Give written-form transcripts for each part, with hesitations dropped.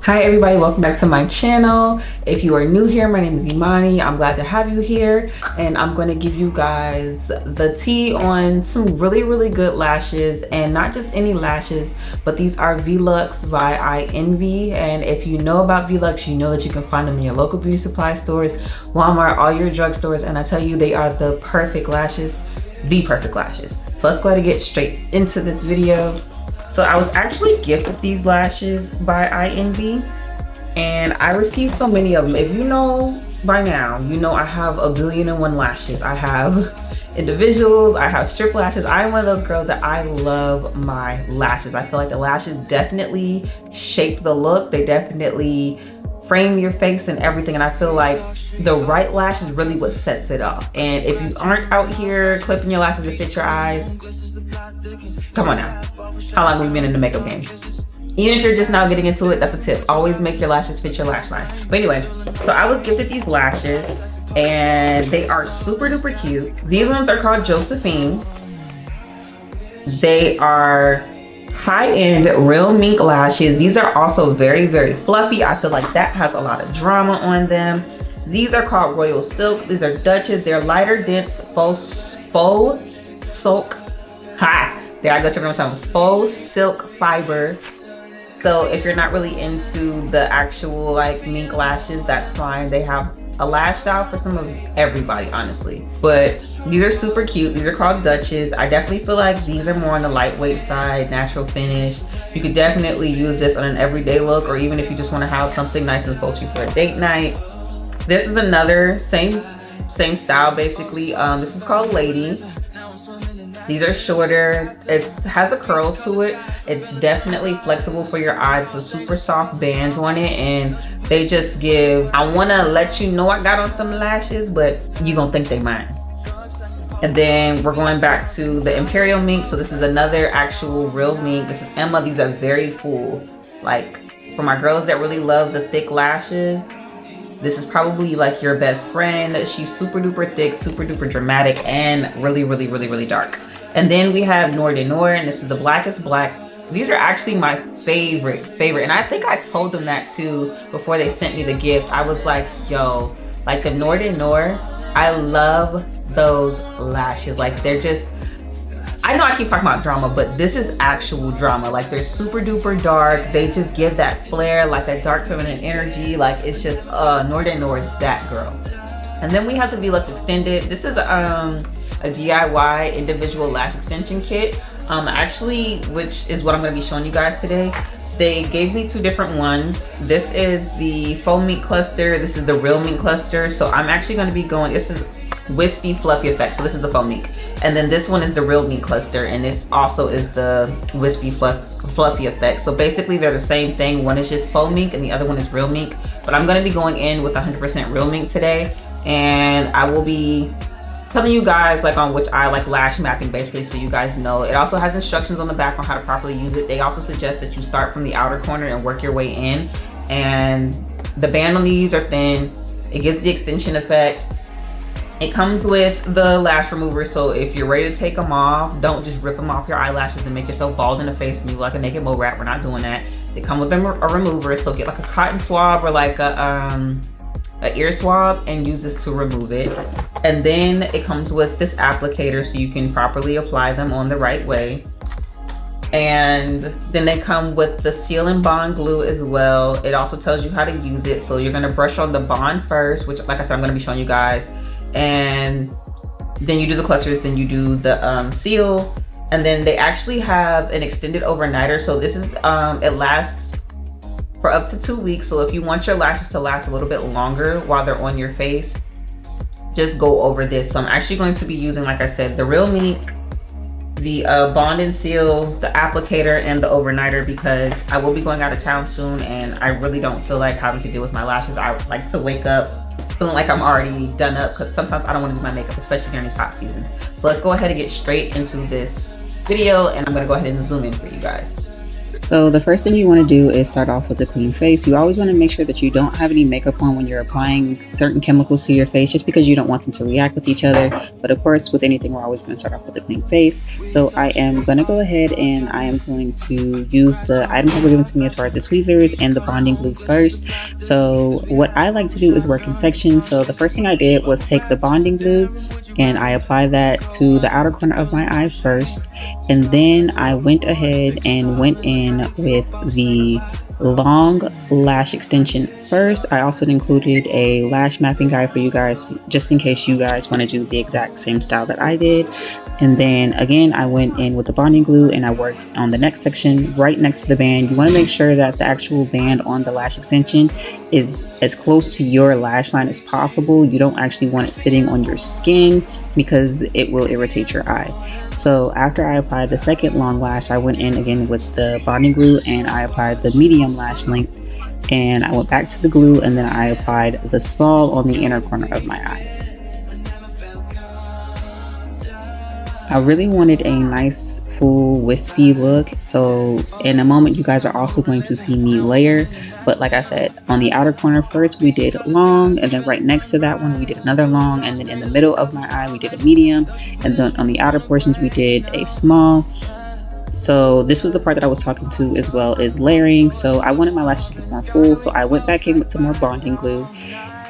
Hi everybody, welcome back to my channel. If you are new here, my name is Imani. I'm glad to have you here, and I'm going to give you guys the tea on some really good lashes, and not just any lashes, but these are V Luxe by INB. And if you know about V Luxe, you know that you can find them in your local beauty supply stores, Walmart, all your drugstores, and I tell you, they are the perfect lashes, the perfect lashes. So let's go ahead and get straight into this video. So I was actually gifted these lashes by INB, and I received so many of them. If you know by now, you know I have a billion and one lashes. I have individuals, I have strip lashes. I'm one of those girls that I love my lashes. I feel like the lashes definitely shape the look. They definitely frame your face and everything, and I feel like the right lash is really what sets it off. And if you aren't out here clipping your lashes to fit your eyes, come on now. How long have we been in the makeup game? Even if you're just now getting into it, that's a tip. Always make your lashes fit your lash line. But anyway, so I was gifted these lashes, and they are super duper cute. These ones are called Josephine. They are high-end real mink lashes. These are also very fluffy. I feel like that has a lot of drama on them. These are called Royal Silk. These are Dutches. They're lighter, dense, faux silk. There I go to one time. Faux silk fiber. So if you're not really into the actual like mink lashes, that's fine. They have a lash style for some of everybody, honestly. But these are super cute. These are called Dutches. I definitely feel like these are more on the lightweight side, natural finish. You could definitely use this on an everyday look, or even if you just want to have something nice and sultry for a date night. This is another same style basically. This is called Lady. These are shorter. It has a curl to it. It's definitely flexible for your eyes. It's a super soft band on it, and they just give, I want to let you know I got on some lashes, but you gonna think they mine. And then we're going back to the Imperial Mink. So this is another actual real mink. This is Emma. These are very full. Like, for my girls that really love the thick lashes, this is probably like your best friend. She's super duper thick, super duper dramatic, and really dark. And then we have Noir de Noir, and this is the blackest black. These are actually my favorite. And I think I told them that too before they sent me the gift. I was like, yo, like the Noir de Noir, I love those lashes. Like, they're just, I know I keep talking about drama, but this is actual drama. Like, they're super duper dark. They just give that flair, like that dark feminine energy. Like, it's just, Noir de Noir is that girl. And then we have the V Luxe Extended. This is a DIY individual lash extension kit. Actually, which is what I'm going to be showing you guys today. They gave me two different ones. This is the faux mink cluster. This is the real mink cluster. So I'm actually going to be going, this is wispy fluffy effect. So this is the faux mink. And then this one is the real mink cluster. And this also is the wispy fluffy effect. So basically they're the same thing. One is just faux mink and the other one is real mink. But I'm going to be going in with 100% real mink today. And I will be telling you guys like on which eye, like lash mapping basically, so you guys know. It also has instructions on the back on how to properly use it. They also suggest that you start from the outer corner and work your way in. And the band on these are thin. It gives the extension effect. It comes with the lash remover, so if you're ready to take them off, don't just rip them off your eyelashes and make yourself bald in the face and you look like a naked mole rat. We're not doing that. They come with a remover, so get like a cotton swab or like a ear swab and use this to remove it. And then it comes with this applicator so you can properly apply them on the right way. And then they come with the seal and bond glue as well. It also tells you how to use it. So you're gonna brush on the bond first, which like I said, I'm gonna be showing you guys. And then you do the clusters, then you do the seal. And then they actually have an extended overnighter. So this is, it lasts for up to 2 weeks. So if you want your lashes to last a little bit longer while they're on your face, just go over this. So I'm actually going to be using, like I said, the real mink, the bond and seal, the applicator, and the overnighter, because I will be going out of town soon and I really don't feel like having to deal with my lashes. I like to wake up feeling like I'm already done up, because sometimes I don't want to do my makeup, especially during these hot seasons. So let's go ahead and get straight into this video, and I'm going to go ahead and zoom in for you guys. So the first thing you want to do is start off with a clean face. You always want to make sure that you don't have any makeup on when you're applying certain chemicals to your face, just because you don't want them to react with each other. But of course, with anything, we're always going to start off with a clean face. So I am going to go ahead and I am going to use the items that were given to me as far as the tweezers and the bonding glue first. So what I like to do is work in sections. So the first thing I did was take the bonding glue and I applied that to the outer corner of my eye first, and then I went ahead and went in with the long lash extension first. I also included a lash mapping guide for you guys, just in case you guys want to do the exact same style that I did. And then again, I went in with the bonding glue and I worked on the next section right next to the band. You want to make sure that the actual band on the lash extension is as close to your lash line as possible. You don't actually want it sitting on your skin because it will irritate your eye. So after I applied the second long lash, I went in again with the bonding glue and I applied the medium lash length, and I went back to the glue and then I applied the small on the inner corner of my eye. I really wanted a nice full wispy look, so in a moment you guys are also going to see me layer. But like I said, on the outer corner first we did long, and then right next to that one we did another long, and then in the middle of my eye we did a medium, and then on the outer portions we did a small. So this was the part that I was talking to as well, is layering. So I wanted my lashes to look more full, so I went back in with some more bonding glue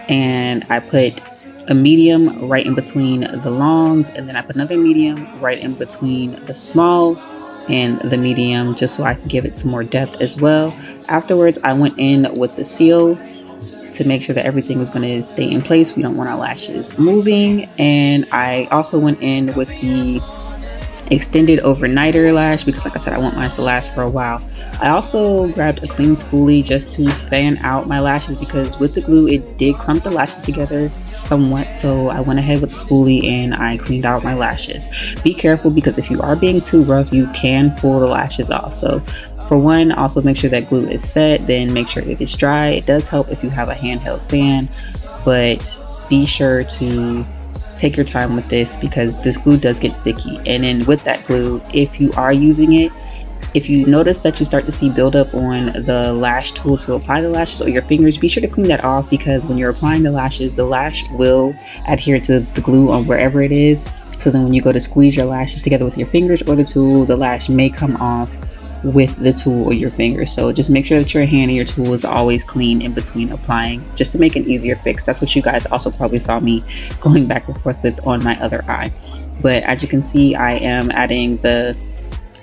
and I put a medium right in between the longs, and then I put another medium right in between the small and the medium, just so I can give it some more depth as well. Afterwards, I went in with the seal to make sure that everything was going to stay in place. We don't want our lashes moving. And I also went in with the extended overnighter lash because, like I said, I want mine to last for a while. I also grabbed a clean spoolie just to fan out my lashes because with the glue it did clump the lashes together somewhat, so I went ahead with the spoolie and I cleaned out my lashes. Be careful because if you are being too rough you can pull the lashes off. So for one, also make sure that glue is set, then make sure it is dry. It does help if you have a handheld fan, but be sure to take your time with this because this glue does get sticky. And then with that glue, if you are using it, if you notice that you start to see buildup on the lash tool to apply the lashes or your fingers, be sure to clean that off because when you're applying the lashes, the lash will adhere to the glue on wherever it is. So then when you go to squeeze your lashes together with your fingers or the tool, the lash may come off with the tool or your fingers. So just make sure that your hand and your tool is always clean in between applying, just to make an easier fix. That's what you guys also probably saw me going back and forth with on my other eye. But as you can see, I am adding the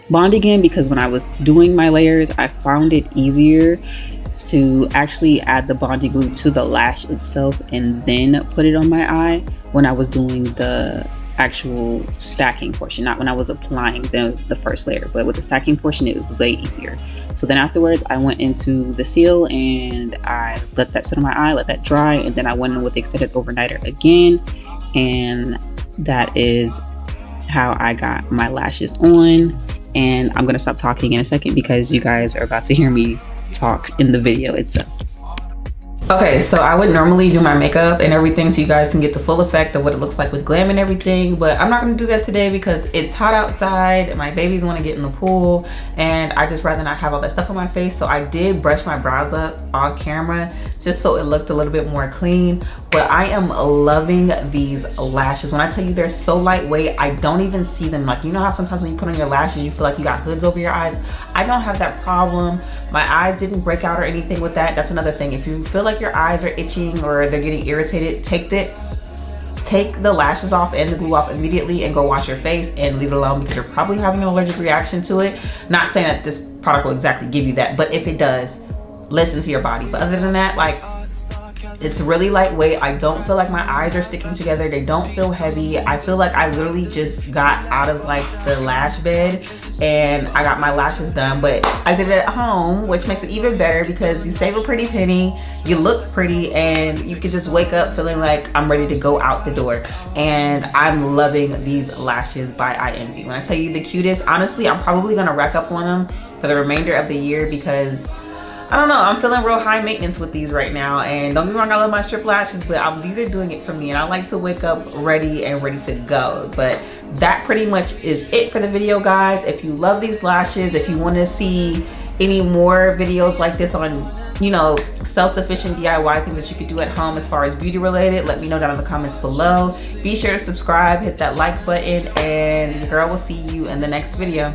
bond again because when I was doing my layers, I found it easier to actually add the bonding glue to the lash itself and then put it on my eye when I was doing the actual stacking portion, not when I was applying the first layer, but with the stacking portion it was way easier. So then afterwards I went into the seal and I let that sit on my eye, let that dry, and then I went in with the extended overnighter again, and that is how I got my lashes on. And I'm gonna stop talking in a second because you guys are about to hear me talk in the video itself. Okay, so I would normally do my makeup and everything so you guys can get the full effect of what it looks like with glam and everything, but I'm not going to do that today because it's hot outside, my babies want to get in the pool, and I just rather not have all that stuff on my face. So I did brush my brows up off camera just so it looked a little bit more clean, but I am loving these lashes. When I tell you they're so lightweight, I don't even see them. Like, you know how sometimes when you put on your lashes you feel like you got hoods over your eyes? I don't have that problem. My eyes didn't break out or anything with that. That's another thing. If you feel like your eyes are itching or they're getting irritated, take the lashes off and the glue off immediately and go wash your face and leave it alone because you're probably having an allergic reaction to it. Not saying that this product will exactly give you that, but if it does, listen to your body. But other than that, like, it's really lightweight. I don't feel like my eyes are sticking together. They don't feel heavy. I feel like I literally just got out of like the lash bed and I got my lashes done, but I did it at home, which makes it even better because you save a pretty penny, you look pretty, and you can just wake up feeling like I'm ready to go out the door. And I'm loving these lashes by INB. When I tell you the cutest, honestly, I'm probably gonna rack up on them for the remainder of the year because I don't know, I'm feeling real high maintenance with these right now. And don't get me wrong, I love my strip lashes, but these are doing it for me, and I like to wake up ready to go. But that pretty much is it for the video, guys. If you love these lashes, if you want to see any more videos like this on, you know, self-sufficient DIY things that you could do at home as far as beauty related, let me know down in the comments below. Be sure to subscribe, hit that like button, and your girl will see you in the next video.